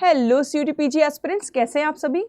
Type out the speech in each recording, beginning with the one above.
Hello CUT PG aspirants, कैसे हैं आप सभी।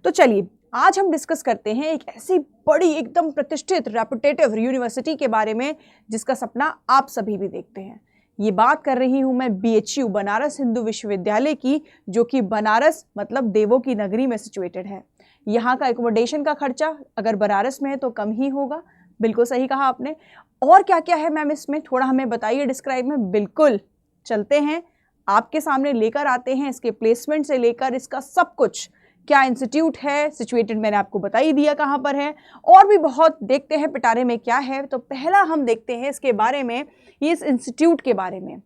तो चलिए आज हम डिस्कस करते हैं एक ऐसी बड़ी एकदम प्रतिष्ठित रेपुटेटिव यूनिवर्सिटी के बारे में जिसका सपना आप सभी भी देखते हैं। ये बात कर रही हूं मैं BHU बनारस हिंदू विश्वविद्यालय की, जो कि बनारस मतलब देवों की नगरी में सिचुएटेड है। यहाँ का एकोमोडेशन का खर्चा अगर बनारस में है तो कम ही होगा। बिल्कुल सही कहा आपने। और क्या क्या है मैम इसमें, थोड़ा हमें बताइए डिस्क्राइब में। बिल्कुल चलते हैं, आपके सामने लेकर आते हैं इसके प्लेसमेंट से लेकर इसका सब कुछ। क्या इंस्टीट्यूट है सिचुएटेड, मैंने आपको बता ही दिया कहाँ पर है, और भी बहुत देखते हैं पिटारे में क्या है। तो पहला हम देखते हैं इसके बारे में, ये इस इंस्टीट्यूट के बारे में।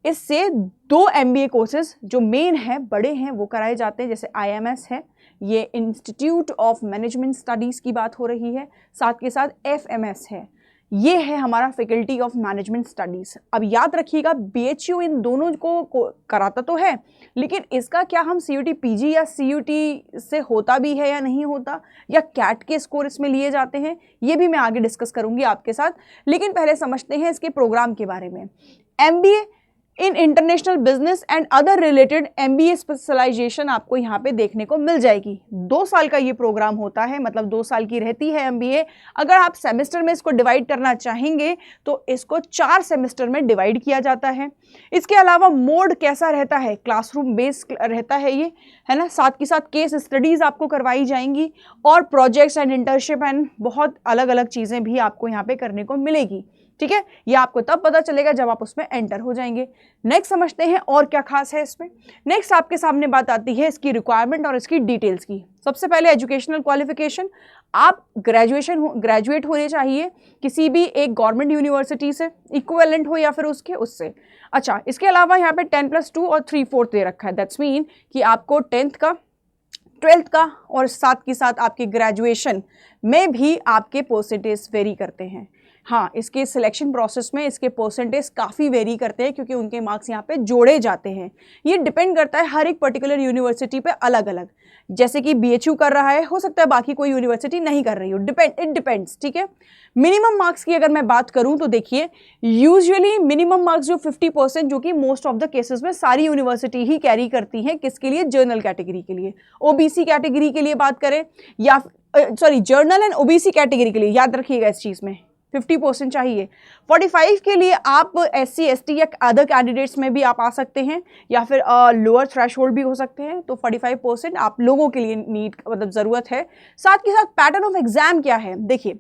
इससे 2 MBA कोर्सेज जो मेन है, बड़े हैं, वो कराए जाते हैं। जैसे IMS है, ये इंस्टीट्यूट ऑफ मैनेजमेंट स्टडीज़ की बात हो रही है। साथ के साथ FMS है, ये है हमारा फैकल्टी ऑफ मैनेजमेंट स्टडीज़। अब याद रखिएगा BHU इन दोनों को कराता तो है, लेकिन इसका क्या हम CUT PG या CUT से होता भी है या नहीं होता, या CAT के स्कोर इसमें लिए जाते हैं, ये भी मैं आगे डिस्कस करूंगी आपके साथ। लेकिन पहले समझते हैं इसके प्रोग्राम के बारे में। MBA in international business and other related MBA specialization आपको यहाँ पे देखने को मिल जाएगी। 2 साल का ये प्रोग्राम होता है, मतलब 2 साल की रहती है MBA। अगर आप सेमेस्टर में इसको डिवाइड करना चाहेंगे तो इसको 4 सेमेस्टर में डिवाइड किया जाता है। इसके अलावा मोड कैसा रहता है, क्लासरूम बेस्ड रहता है ये, है ना। साथ के साथ केस स्टडीज़ आपको करवाई जाएंगी और प्रोजेक्ट्स एंड इंटर्नशिप एंड बहुत अलग अलग चीज़ें भी आपको यहाँ पे करने को मिलेगी। ठीक है, ये आपको तब पता चलेगा जब आप उसमें एंटर हो जाएंगे। नेक्स्ट समझते हैं और क्या खास है इसमें। नेक्स्ट आपके सामने बात आती है इसकी रिक्वायरमेंट और इसकी डिटेल्स की। सबसे पहले एजुकेशनल क्वालिफिकेशन, आप ग्रेजुएट होने चाहिए किसी भी एक गवर्नमेंट यूनिवर्सिटी से, इक्विवेलेंट हो या फिर उससे। अच्छा, इसके अलावा यहाँ पे 10+2 और 3/4 दे रखा है। दैट्स मीन कि आपको 10th का, 12th का और साथ के साथ आपके ग्रेजुएशन में भी आपके परसेंटेज वेरी करते हैं। हाँ, इसके सिलेक्शन प्रोसेस में इसके परसेंटेज काफ़ी वेरी करते हैं क्योंकि उनके मार्क्स यहाँ पे जोड़े जाते हैं। ये डिपेंड करता है हर एक पर्टिकुलर यूनिवर्सिटी पे अलग अलग। जैसे कि BHU कर रहा है, हो सकता है बाकी कोई यूनिवर्सिटी नहीं कर रही हो, इट डिपेंड्स। ठीक है, मिनिमम मार्क्स की अगर मैं बात करूँ तो देखिए, यूजुअली मिनिमम मार्क्स जो 50%, जो कि मोस्ट ऑफ द केसेस में सारी यूनिवर्सिटी ही कैरी करती हैं। किसके लिए? जर्नल कैटेगरी के लिए। OBC कैटेगरी के लिए बात करें या जर्नल एंड OBC कैटेगरी के लिए, याद रखिएगा इस चीज़ में 50% चाहिए। 45 के लिए आप SC ST या अदर कैंडिडेट्स में भी आप आ सकते हैं, या फिर लोअर थ्रेशोल्ड भी हो सकते हैं। तो 45% आप लोगों के लिए नीड मतलब ज़रूरत है। साथ के साथ पैटर्न ऑफ एग्जाम क्या है, देखिए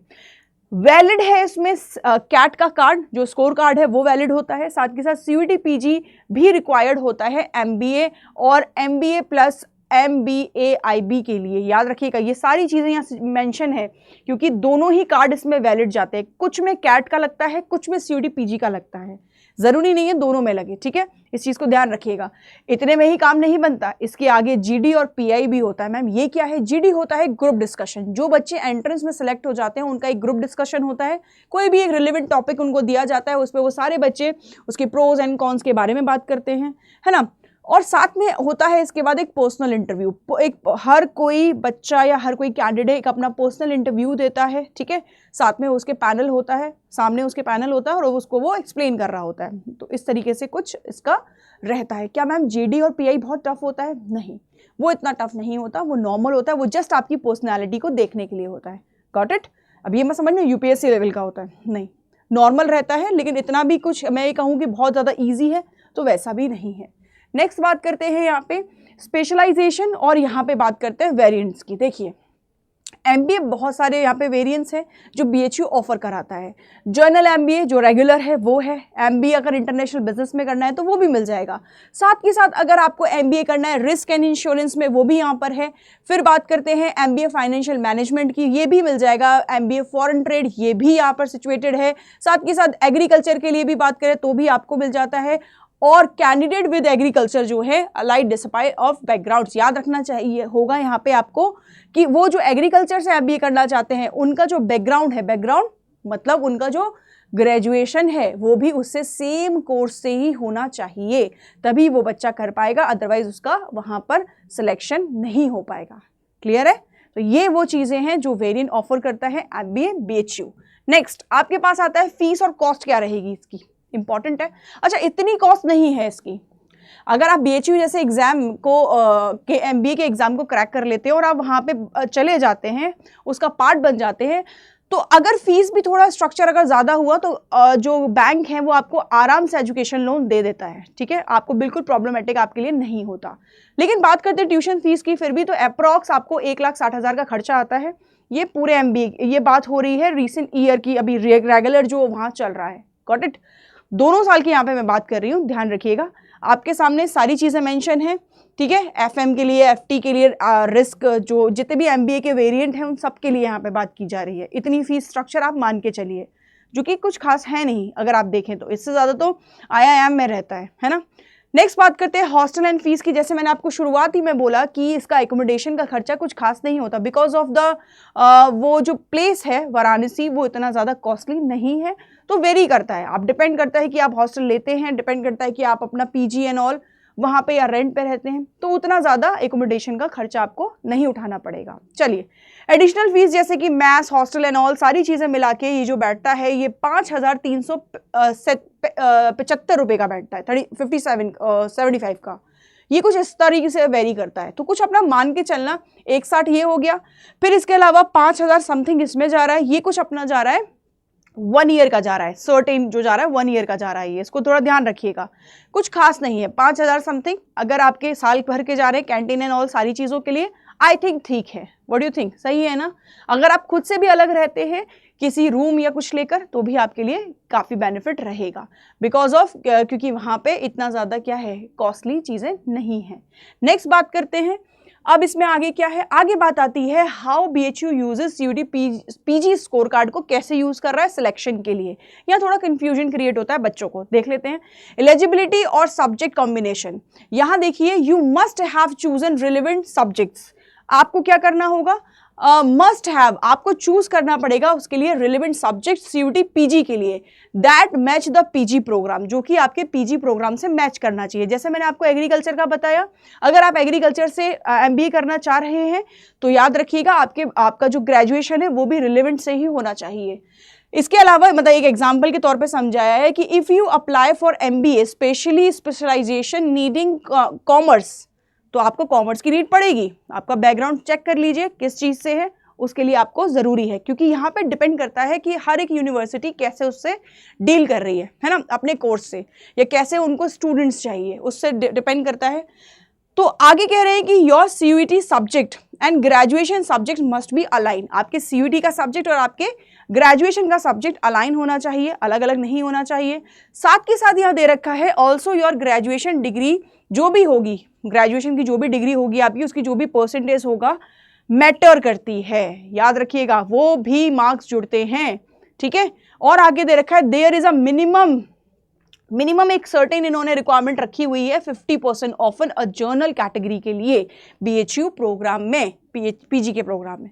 वैलिड है इसमें CAT का कार्ड, जो स्कोर कार्ड है वो वैलिड होता है। साथ के साथ CUT PG भी रिक्वायर्ड होता है MBA और MBA प्लस MBA IB के लिए। याद रखिएगा ये सारी चीज़ें यहाँ मेंशन है क्योंकि दोनों ही कार्ड इसमें वैलिड जाते हैं। कुछ में CAT का लगता है, कुछ में CUT PG का लगता है, ज़रूरी नहीं है दोनों में लगे। ठीक है, इस चीज़ को ध्यान रखिएगा। इतने में ही काम नहीं बनता, इसके आगे GD और PI भी होता है। मैम ये क्या है? GD होता है ग्रुप डिस्कशन। जो बच्चे एंट्रेंस में सेलेक्ट हो जाते हैं उनका एक ग्रुप डिस्कशन होता है। कोई भी एक रिलेवेंट टॉपिक उनको दिया जाता है, उस पर वो सारे बच्चे उसके प्रोज एंड कॉन्स के बारे में बात करते हैं, है ना। और साथ में होता है इसके बाद एक पर्सनल इंटरव्यू। हर कोई बच्चा या हर कोई कैंडिडेट एक अपना पर्सनल इंटरव्यू देता है। ठीक है, साथ में उसके पैनल होता है, सामने उसके पैनल होता है और उसको वो एक्सप्लेन कर रहा होता है। तो इस तरीके से कुछ इसका रहता है। क्या मैम GD और PI बहुत टफ होता है? नहीं, वो इतना टफ नहीं होता, वो नॉर्मल होता है। वो जस्ट आपकी पर्सनैलिटी को देखने के लिए होता है। Got it? अब ये मैं समझना UPSC लेवल का होता है नहीं, नॉर्मल रहता है, लेकिन इतना भी कुछ मैं ये कहूँ कि बहुत ज़्यादा ईजी है तो वैसा भी नहीं है। नेक्स्ट बात करते हैं यहाँ पे स्पेशलाइजेशन, और यहाँ पे बात करते हैं वेरिएंट्स की। देखिए MBA बहुत सारे यहाँ पे वेरिएंट्स हैं जो BHU ऑफर कराता है। जर्नल MBA जो रेगुलर है वो है। MBA अगर इंटरनेशनल बिजनेस में करना है तो वो भी मिल जाएगा। साथ के साथ अगर आपको MBA करना है रिस्क एंड इंश्योरेंस में, वो भी यहाँ पर है। फिर बात करते हैं MBA फाइनेंशियल मैनेजमेंट की, ये भी मिल जाएगा। MBA फॉरेन ट्रेड, ये भी यहाँ पर सिचुएटेड है। साथ के साथ एग्रीकल्चर के लिए भी बात करें तो भी आपको मिल जाता है। और कैंडिडेट विद एग्रीकल्चर जो है अलाइड डिसिप्लिन ऑफ बैकग्राउंड्स, याद रखना चाहिए होगा यहाँ पे आपको कि वो जो एग्रीकल्चर से MBA करना चाहते हैं उनका जो बैकग्राउंड है, बैकग्राउंड मतलब उनका जो ग्रेजुएशन है वो भी उससे सेम कोर्स से ही होना चाहिए, तभी वो बच्चा कर पाएगा, अदरवाइज उसका वहाँ पर सिलेक्शन नहीं हो पाएगा। क्लियर है? तो ये वो चीज़ें हैं जो वेरिएंट ऑफर करता है MBA BHU। नेक्स्ट आपके पास आता है फीस और कॉस्ट क्या रहेगी इसकी, इंपॉर्टेंट है। अच्छा, इतनी कॉस्ट नहीं है इसकी, अगर आप BHU जैसे एग्जाम को के MBA के एग्जाम को क्रैक कर लेते हैं और आप वहाँ पे चले जाते हैं, उसका पार्ट बन जाते हैं, तो अगर फीस भी थोड़ा स्ट्रक्चर अगर ज़्यादा हुआ तो जो बैंक है वो आपको आराम से एजुकेशन लोन दे देता है, ठीक है, आपको बिल्कुल प्रॉब्लमेटिक आपके लिए नहीं होता। लेकिन बात करते हैं ट्यूशन फीस की, फिर भी तो अप्रॉक्स आपको 1,60,000 का खर्चा आता है। ये पूरे MBA, ये बात हो रही है रिसेंट ईयर की, अभी रेगुलर जो वहाँ चल रहा है, गॉट इट। दोनों साल की यहाँ पे मैं बात कर रही हूँ, ध्यान रखिएगा। आपके सामने सारी चीज़ें मेंशन हैं, ठीक है, FM के लिए, FT के लिए, रिस्क, जो जितने भी MBA के वेरिएंट हैं उन सब के लिए यहाँ पे बात की जा रही है। इतनी फीस स्ट्रक्चर आप मान के चलिए, जो कि कुछ खास है नहीं अगर आप देखें तो, इससे ज़्यादा तो IIM में रहता है ना। नेक्स्ट बात करते हैं हॉस्टल एंड फीस की। जैसे मैंने आपको शुरुआत ही में बोला कि इसका एकोमोडेशन का खर्चा कुछ खास नहीं होता, बिकॉज ऑफ द वो जो प्लेस है वाराणसी वो इतना ज़्यादा कॉस्टली नहीं है, तो वेरी करता है, आप डिपेंड करता है कि आप हॉस्टल लेते हैं, डिपेंड करता है कि आप अपना PG एंड ऑल वहाँ पे या रेंट पे रहते हैं, तो उतना ज़्यादा एकोमोडेशन का खर्चा आपको नहीं उठाना पड़ेगा। चलिए, एडिशनल फीस जैसे कि मैथ्स, हॉस्टल एंड ऑल सारी चीज़ें मिला के ये जो बैठता है ये 5,375 रुपये का बैठता है, 75 का। ये कुछ इस तरीके से वेरी करता है, तो कुछ अपना मान के चलना। 1,60 ये हो गया, फिर इसके अलावा 5,000 समथिंग इसमें जा रहा है, ये कुछ अपना जा रहा है 1 ईयर का जा रहा है, सर्टेन जो जा रहा है 1 ईयर का जा रहा है, ये इसको थोड़ा ध्यान रखिएगा, कुछ खास नहीं है। 5,000 समथिंग अगर आपके साल भर के जा रहे हैं कैंटीन एंड ऑल सारी चीज़ों के लिए, आई थिंक ठीक है। व्हाट डू यू थिंक, सही है ना? अगर आप खुद से भी अलग रहते हैं किसी रूम या कुछ लेकर, तो भी आपके लिए काफ़ी बेनिफिट रहेगा, बिकॉज ऑफ क्योंकि वहाँ पे इतना ज़्यादा क्या है, कॉस्टली चीज़ें नहीं हैं। नेक्स्ट बात करते हैं, अब इसमें आगे क्या है, आगे बात आती है how BHU uses CUET PG score card को कैसे यूज कर रहा है सिलेक्शन के लिए। यहाँ थोड़ा कंफ्यूजन क्रिएट होता है बच्चों को, देख लेते हैं। एलिजिबिलिटी और सब्जेक्ट कॉम्बिनेशन, यहाँ देखिए, you must have chosen relevant subjects. आपको क्या करना होगा, मस्ट हैव, आपको चूज करना पड़ेगा उसके लिए रिलेवेंट सब्जेक्ट CUET PG के लिए, that match the PG program, जो कि आपके PG प्रोग्राम से मैच करना चाहिए। जैसे मैंने आपको एग्रीकल्चर का बताया, अगर आप एग्रीकल्चर से MBA करना चाह रहे हैं तो याद रखिएगा आपका जो ग्रेजुएशन है वो भी रिलेवेंट से ही होना चाहिए। इसके अलावा मतलब एक एग्जाम्पल के तौर पे समझाया है कि if you apply for MBA specially specialization needing commerce, तो आपको कॉमर्स की नीड पड़ेगी। आपका बैकग्राउंड चेक कर लीजिए किस चीज़ से है, उसके लिए आपको ज़रूरी है, क्योंकि यहाँ पे डिपेंड करता है कि हर एक यूनिवर्सिटी कैसे उससे डील कर रही है ना, अपने कोर्स से, या कैसे उनको स्टूडेंट्स चाहिए, उससे डिपेंड करता है। तो आगे कह रहे हैं कि your CUET subject and graduation subject must be align. आपके CUET का सब्जेक्ट और आपके ग्रेजुएशन का सब्जेक्ट अलाइन होना चाहिए, अलग अलग नहीं होना चाहिए। साथ के साथ यहाँ दे रखा है ऑल्सो योर ग्रेजुएशन डिग्री, जो भी होगी ग्रेजुएशन की जो भी डिग्री होगी आपकी, उसकी जो भी परसेंटेज होगा मैटर करती है, याद रखिएगा, वो भी मार्क्स जुड़ते हैं, ठीक है। और आगे दे रखा है देयर इज अ मिनिमम एक सर्टेन इन्होंने रिक्वायरमेंट रखी हुई है 50% ऑफन अ जर्नल कैटेगरी के लिए BHU प्रोग्राम में, PG के प्रोग्राम में,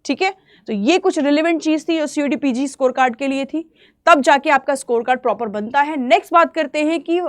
ठीक है। तो ये कुछ रिलेवेंट चीज थी जो CUET PG स्कोर कार्ड के लिए थी, तब जाके आपका स्कोर कार्ड प्रॉपर बनता है। नेक्स्ट बात करते हैं कि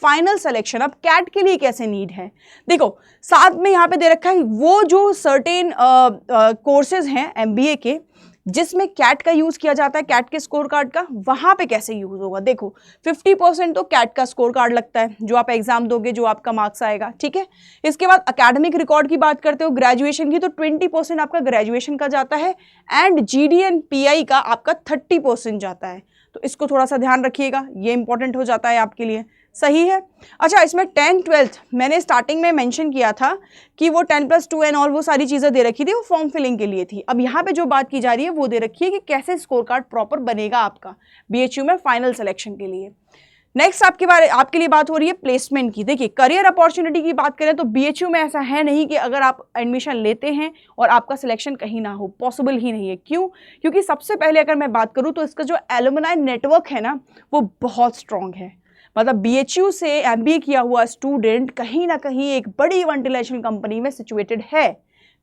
फाइनल सिलेक्शन अब कैट के लिए कैसे नीड है। देखो साथ में यहाँ पे दे रखा है वो जो सर्टेन कोर्सेज हैं MBA के जिसमें कैट का यूज किया जाता है, कैट के स्कोर कार्ड का, वहां पे कैसे यूज होगा। देखो 50% तो कैट का स्कोर कार्ड लगता है, जो आप एग्जाम दोगे, जो आपका मार्क्स आएगा, ठीक है। इसके बाद एकेडमिक रिकॉर्ड की बात करते हो ग्रेजुएशन की, तो 20% आपका ग्रेजुएशन का जाता है, एंड GD एंड PI का आपका 30% जाता है। तो इसको थोड़ा सा ध्यान रखिएगा, ये इंपॉर्टेंट हो जाता है आपके लिए, सही है। अच्छा, इसमें 10th-12th मैंने स्टार्टिंग में मेंशन किया था कि वो 10+2 एंड ऑल वो सारी चीज़ें दे रखी थी, वो फॉर्म फिलिंग के लिए थी। अब यहाँ पे जो बात की जा रही है वो दे रखी है कि कैसे स्कोर कार्ड प्रॉपर बनेगा आपका BHU में फाइनल सिलेक्शन के लिए। नेक्स्ट आपके लिए बात हो रही है प्लेसमेंट की। देखिए करियर अपॉर्चुनिटी की बात करें तो BHU में ऐसा है नहीं कि अगर आप एडमिशन लेते हैं और आपका सिलेक्शन कहीं ना हो, पॉसिबल ही नहीं है। क्यों? क्योंकि सबसे पहले अगर मैं बात करूँ तो इसका जो एलुमनाई नेटवर्क है ना वो बहुत स्ट्रॉन्ग है। मतलब BHU से MBA किया हुआ स्टूडेंट कहीं ना कहीं एक बड़ी मल्टीनेशनल कंपनी में सिचुएटेड है।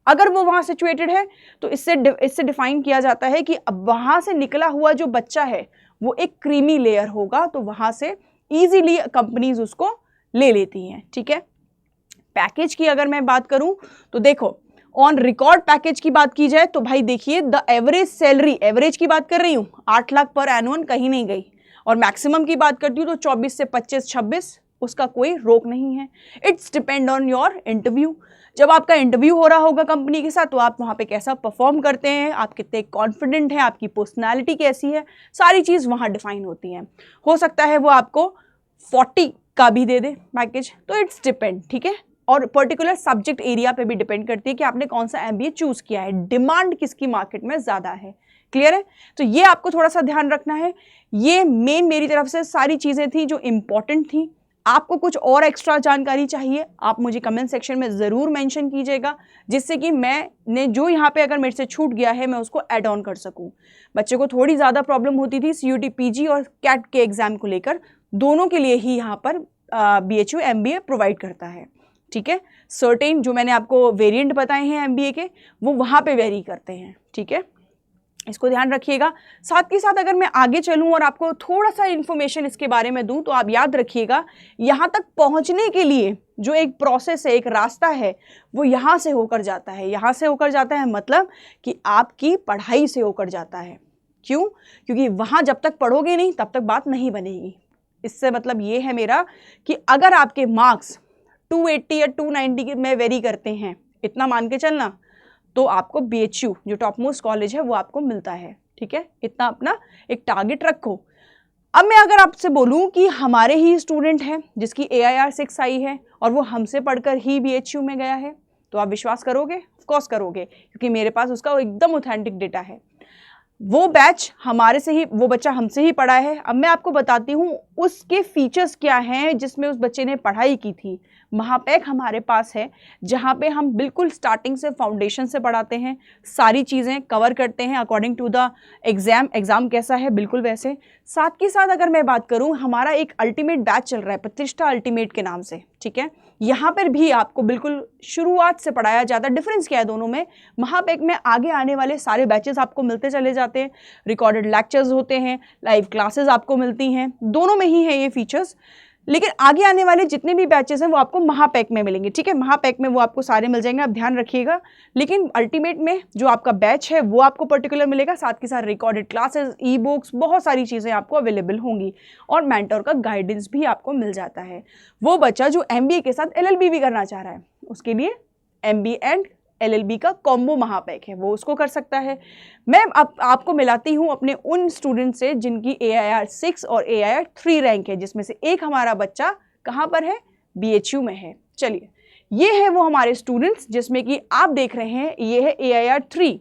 अगर वो वहाँ सिचुएटेड है तो इससे डिफाइन किया जाता है कि अब वहाँ से निकला हुआ जो बच्चा है वो एक क्रीमी लेयर होगा, तो वहाँ से ईजीली कंपनीज उसको ले लेती हैं, ठीक है। पैकेज की अगर मैं बात करूँ तो देखो ऑन रिकॉर्ड पैकेज की बात की जाए तो भाई देखिए द एवरेज सैलरी, एवरेज की बात कर रही हूँ, 8 लाख पर एनुअल कहीं नहीं गई, और मैक्सिमम की बात करती हूँ तो 24 से 25, 26 उसका कोई रोक नहीं है। It's depend on your interview. जब आपका इंटरव्यू हो रहा होगा कंपनी के साथ तो आप वहाँ पे कैसा परफॉर्म करते हैं, आप कितने कॉन्फिडेंट हैं, आपकी पर्सनैलिटी कैसी है, सारी चीज़ वहाँ डिफाइन होती हैं। हो सकता है वो आपको 40 का भी दे दे पैकेज, तो इट्स डिपेंड, ठीक है। और पर्टिकुलर सब्जेक्ट एरिया पे भी डिपेंड करती है कि आपने कौन सा MBA चूज़ किया है, डिमांड किसकी मार्केट में ज़्यादा है। क्लियर है? तो ये आपको थोड़ा सा ध्यान रखना है। ये मेन मेरी तरफ से सारी चीज़ें थी जो इम्पॉर्टेंट थी। आपको कुछ और एक्स्ट्रा जानकारी चाहिए, आप मुझे कमेंट सेक्शन में ज़रूर मेंशन कीजिएगा, जिससे कि मैंने जो यहाँ पे अगर मेरे से छूट गया है मैं उसको ऐड ऑन कर सकूँ। बच्चे को थोड़ी ज़्यादा प्रॉब्लम होती थी CUT PG और CAT के एग्ज़ाम को लेकर, दोनों के लिए ही यहाँ पर BHU MBA प्रोवाइड करता है, ठीक है। सर्टेन जो मैंने आपको वेरिएंट बताए हैं MBA के, वो वहाँ पे वेरी करते हैं, ठीक है। इसको ध्यान रखिएगा। साथ ही साथ अगर मैं आगे चलूँ और आपको थोड़ा सा इन्फॉर्मेशन इसके बारे में दूँ, तो आप याद रखिएगा यहाँ तक पहुँचने के लिए जो एक प्रोसेस है, एक रास्ता है, वो यहाँ से होकर जाता है। यहाँ से होकर जाता है मतलब कि आपकी पढ़ाई से होकर जाता है। क्यों? क्योंकि वहाँ जब तक पढ़ोगे नहीं तब तक बात नहीं बनेगी। इससे मतलब ये है मेरा कि अगर आपके मार्क्स 280 या 290 में वेरी करते हैं, इतना मान के चलना, तो आपको BHU जो टॉप मोस्ट कॉलेज है वो आपको मिलता है, ठीक है। इतना अपना एक टारगेट रखो। अब मैं अगर आपसे बोलूं कि हमारे ही स्टूडेंट हैं जिसकी AIR 6 आई है और वो हमसे पढ़कर ही BHU में गया है, तो आप विश्वास करोगे? ऑफ कोर्स करोगे, क्योंकि मेरे पास उसका एकदम ऑथेंटिक डेटा है। वो बैच हमारे से ही, वो बच्चा हमसे ही पढ़ा है। अब मैं आपको बताती हूँ उसके फीचर्स क्या हैं जिसमें उस बच्चे ने पढ़ाई की थी। महापैक हमारे पास है जहाँ पे हम बिल्कुल स्टार्टिंग से फाउंडेशन से पढ़ाते हैं, सारी चीज़ें कवर करते हैं अकॉर्डिंग टू द एग्ज़ाम कैसा है बिल्कुल वैसे। साथ के साथ अगर मैं बात करूँ, हमारा एक अल्टीमेट बैच चल रहा है प्रतिष्ठा अल्टीमेट के नाम से, ठीक है। यहाँ पर भी आपको बिल्कुल शुरुआत से पढ़ाया जाता है। डिफरेंस क्या है दोनों में? महापैक में आगे आने वाले सारे बैचेस आपको मिलते चले जाते हैं, रिकॉर्डेड लेक्चर्स होते हैं, लाइव क्लासेस आपको मिलती हैं, दोनों में ही है ये फीचर्स। लेकिन आगे आने वाले जितने भी बैचेस हैं वो आपको महापैक में मिलेंगे, ठीक है। महापैक में वो आपको सारे मिल जाएंगे, आप ध्यान रखिएगा। लेकिन अल्टीमेट में जो आपका बैच है वो आपको पर्टिकुलर मिलेगा, साथ के साथ रिकॉर्डेड क्लासेस, ई-बुक्स, बहुत सारी चीज़ें आपको अवेलेबल होंगी और मेंटर का गाइडेंस भी आपको मिल जाता है। वो बच्चा जो MBA के साथ LLB भी करना चाह रहा है, उसके लिए MBA एंड LLB का कॉम्बो महापैक है, वो उसको कर सकता है। मैं आपको मिलाती हूँ अपने उन स्टूडेंट से जिनकी AIR 6 और AIR 3 रैंक है, जिसमें से एक हमारा बच्चा कहाँ पर है? BHU में है। चलिए, ये है वो हमारे स्टूडेंट्स जिसमें कि आप देख रहे हैं ये है AIR 3।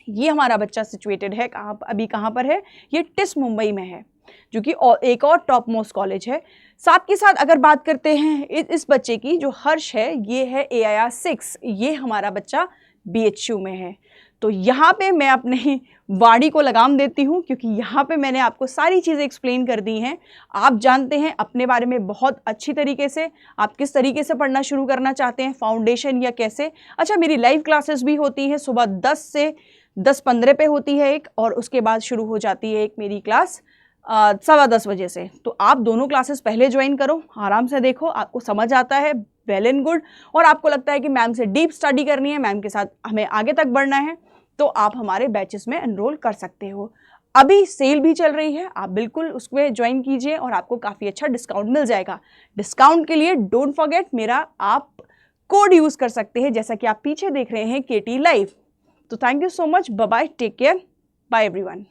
ये हमारा बच्चा सिचुएटेड है अभी कहाँ पर है? ये TISS मुंबई में है, जो कि एक और टॉप मोस्ट कॉलेज है। साथ के साथ अगर बात करते हैं इस बच्चे की, जो हर्ष है, ये है AIR 6, ये हमारा बच्चा BHU में है। तो यहाँ पे मैं अपनी वाणी को लगाम देती हूँ, क्योंकि यहाँ पे मैंने आपको सारी चीज़ें एक्सप्लेन कर दी हैं। आप जानते हैं अपने बारे में बहुत अच्छी तरीके से, आप किस तरीके से पढ़ना शुरू करना चाहते हैं, फाउंडेशन या कैसे। अच्छा, मेरी लाइव क्लासेस भी होती हैं, सुबह 10 से 10:15 पे होती है एक, और उसके बाद शुरू हो जाती है एक मेरी क्लास 10:15 बजे से। तो आप दोनों क्लासेस पहले ज्वाइन करो, आराम से देखो, आपको समझ आता है, वेल एंड गुड। और आपको लगता है कि मैम से डीप स्टडी करनी है, मैम के साथ हमें आगे तक बढ़ना है, तो आप हमारे बैचेस में एनरोल कर सकते हो। अभी सेल भी चल रही है, आप बिल्कुल उसमें ज्वाइन कीजिए और आपको काफ़ी अच्छा डिस्काउंट मिल जाएगा। डिस्काउंट के लिए डोंट फॉरगेट, मेरा आप कोड यूज़ कर सकते हैं, जैसा कि आप पीछे देख रहे हैं KT लाइव। तो thank you so much, bye bye, take care, bye everyone.